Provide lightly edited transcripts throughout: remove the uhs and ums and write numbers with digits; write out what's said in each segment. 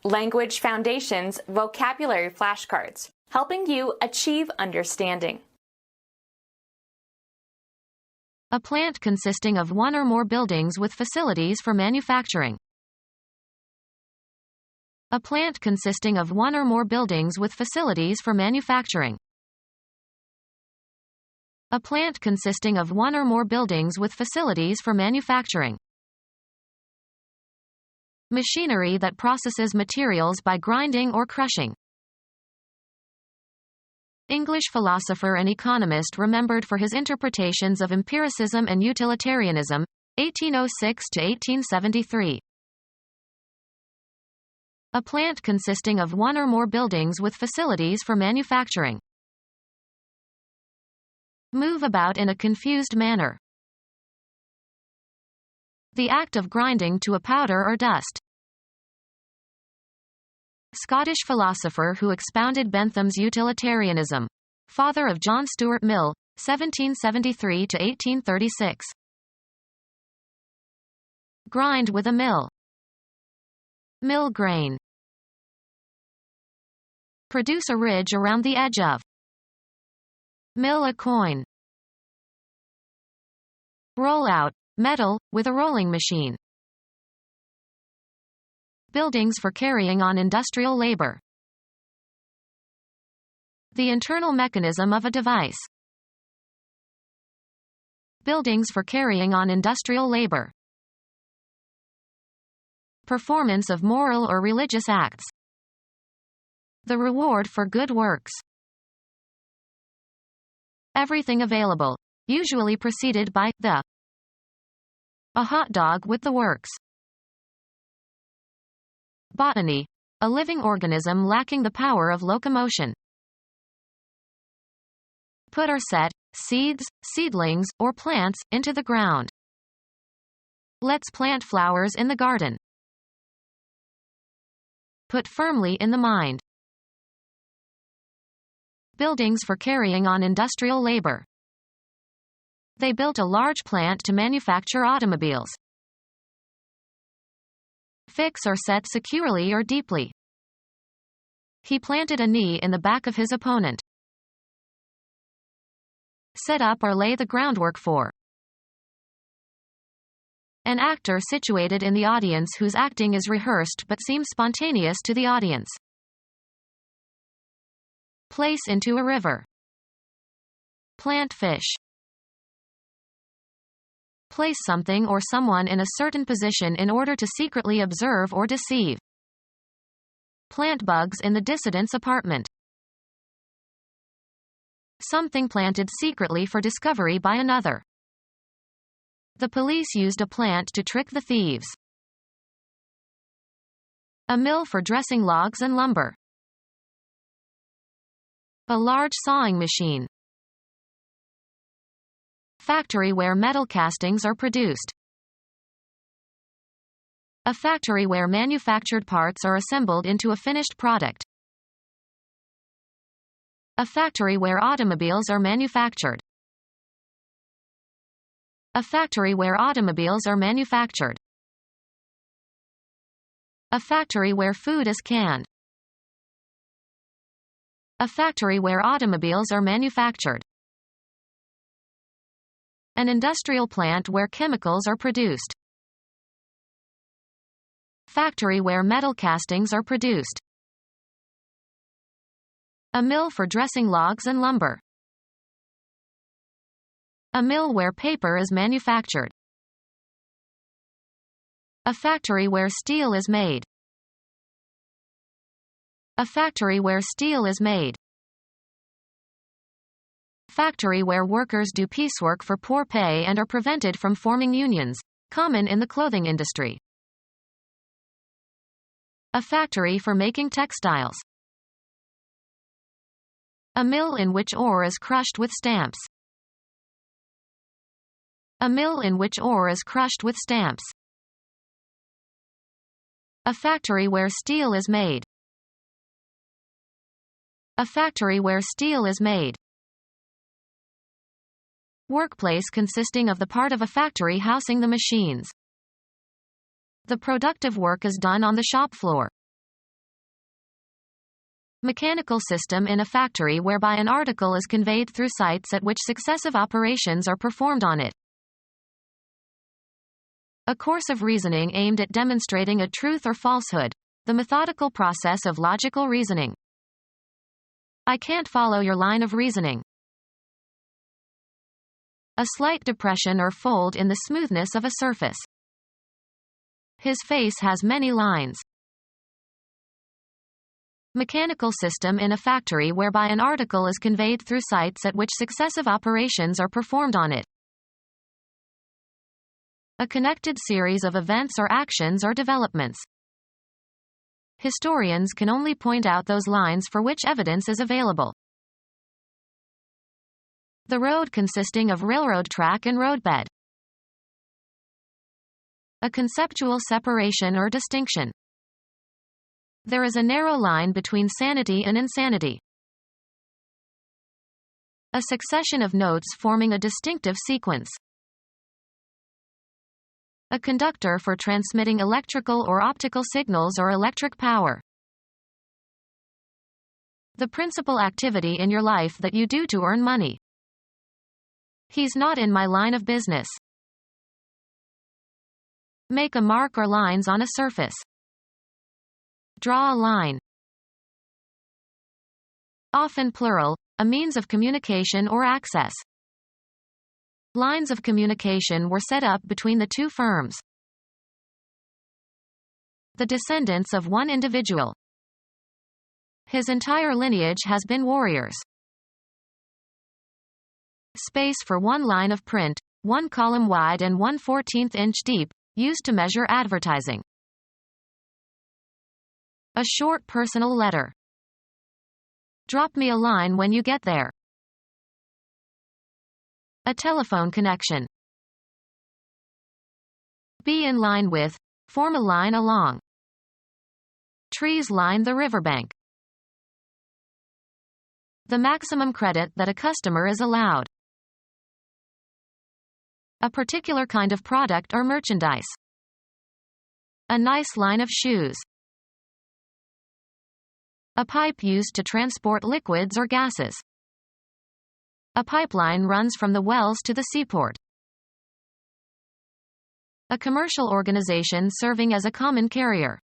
Language Foundations Vocabulary Flashcards, helping you achieve understanding. A plant consisting of one or more buildings with facilities for manufacturing. A plant consisting of one or more buildings with facilities for manufacturing. A plant consisting of one or more buildings with facilities for manufacturing. Machinery that processes materials by grinding or crushing. English philosopher and economist remembered for his interpretations of empiricism and utilitarianism, 1806 to 1873. A plant consisting of one or more buildings with facilities for manufacturing. Move about in a confused manner. The act of grinding to a powder or dust. Scottish philosopher who expounded Bentham's utilitarianism. Father of John Stuart Mill, 1773 to 1836. Grind with a mill. Mill grain. Produce a ridge around the edge of. Mill a coin. Roll out, metal, with a rolling machine. Buildings for carrying on industrial labor. The internal mechanism of a device. Buildings for carrying on industrial labor. Performance of moral or religious acts. The reward for good works. Everything available, usually preceded by the. A hot dog with the works. Botany, a living organism lacking the power of locomotion. Put or set, seeds, seedlings, or plants, into the ground. Let's plant flowers in the garden. Put firmly in the mind. Buildings for carrying on industrial labor. They built a large plant to manufacture automobiles. Fix or set securely or deeply. He planted a knee in the back of his opponent. Set up or lay the groundwork for. An actor situated in the audience whose acting is rehearsed but seems spontaneous to the audience. Place into a river. Plant fish. Place something or someone in a certain position in order to secretly observe or deceive. Plant bugs in the dissident's apartment. Something planted secretly for discovery by another. The police used a plant to trick the thieves. A mill for dressing logs and lumber. A large sawing machine. Factory where metal castings are produced. A factory where manufactured parts are assembled into a finished product. A factory where automobiles are manufactured. A factory where automobiles are manufactured. A factory where food is canned. A factory where automobiles are manufactured. An industrial plant where chemicals are produced. Factory where metal castings are produced. A mill for dressing logs and lumber. A mill where paper is manufactured. A factory where steel is made. A factory where steel is made. Factory where workers do piecework for poor pay and are prevented from forming unions, common in the clothing industry. A factory for making textiles. A mill in which ore is crushed with stamps. A mill in which ore is crushed with stamps. A factory where steel is made. A factory where steel is made. Workplace consisting of the part of a factory housing the machines. The productive work is done on the shop floor. Mechanical system in a factory whereby an article is conveyed through sites at which successive operations are performed on it. A course of reasoning aimed at demonstrating a truth or falsehood. The methodical process of logical reasoning. I can't follow your line of reasoning. A slight depression or fold in the smoothness of a surface. His face has many lines. Mechanical system in a factory whereby an article is conveyed through sites at which successive operations are performed on it. A connected series of events or actions or developments. Historians can only point out those lines for which evidence is available. The road consisting of railroad track and roadbed. A conceptual separation or distinction. There is a narrow line between sanity and insanity. A succession of notes forming a distinctive sequence. A conductor for transmitting electrical or optical signals or electric power. The principal activity in your life that you do to earn money. He's not in my line of business. Make a mark or lines on a surface. Draw a line. Often plural, a means of communication or access. Lines of communication were set up between the two firms. The descendants of one individual. His entire lineage has been warriors. Space for one line of print, 1 column wide and 1/14 inch deep, used to measure advertising. A short personal letter. Drop me a line when you get there. A telephone connection. Be in line with, form a line along. Trees line the riverbank. The maximum credit that a customer is allowed. A particular kind of product or merchandise. A nice line of shoes. A pipe used to transport liquids or gases. A pipeline runs from the wells to the seaport. A commercial organization serving as a common carrier.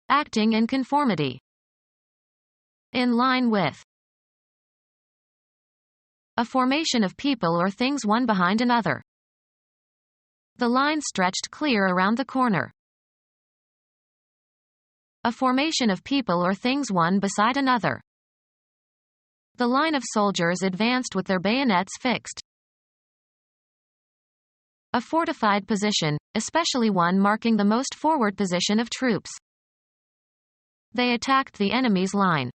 Acting in conformity. In line with. A formation of people or things one behind another. The line stretched clear around the corner. A formation of people or things one beside another. The line of soldiers advanced with their bayonets fixed. A fortified position, especially one marking the most forward position of troops. They attacked the enemy's line.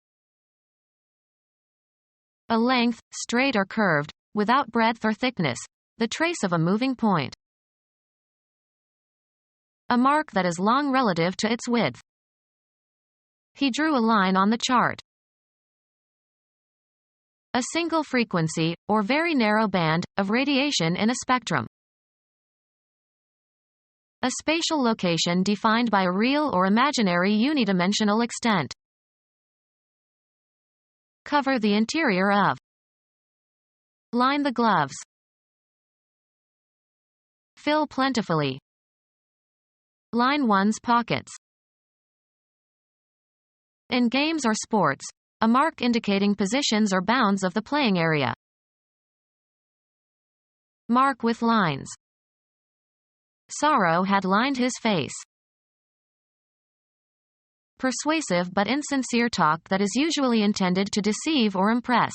A length, straight or curved, without breadth or thickness, the trace of a moving point. A mark that is long relative to its width. He drew a line on the chart. A single frequency, or very narrow band, of radiation in a spectrum. A spatial location defined by a real or imaginary unidimensional extent. Cover the interior of. Line the gloves. Fill plentifully. Line one's pockets. In games or sports, a mark indicating positions or bounds of the playing area. Mark with lines. Sorrow had lined his face. Persuasive but insincere talk that is usually intended to deceive or impress.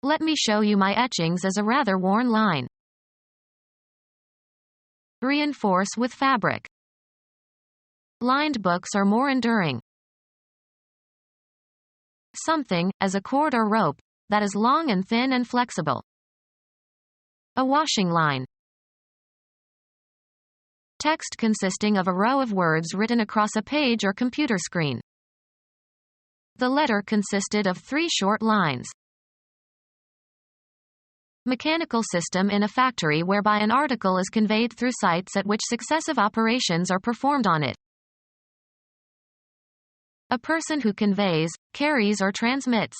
Let me show you my etchings as a rather worn line. Reinforce with fabric. Lined books are more enduring. Something, as a cord or rope, that is long and thin and flexible. A washing line. Text consisting of a row of words written across a page or computer screen. The letter consisted of 3 short lines. Mechanical system in a factory whereby an article is conveyed through sites at which successive operations are performed on it. A person who conveys, carries or transmits.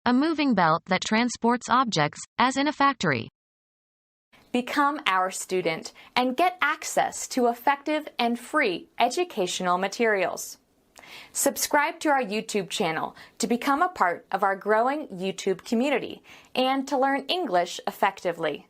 A moving belt that transports objects, as in a factory. Become our student and get access to effective and free educational materials. Subscribe to our YouTube channel to become a part of our growing YouTube community and to learn English effectively.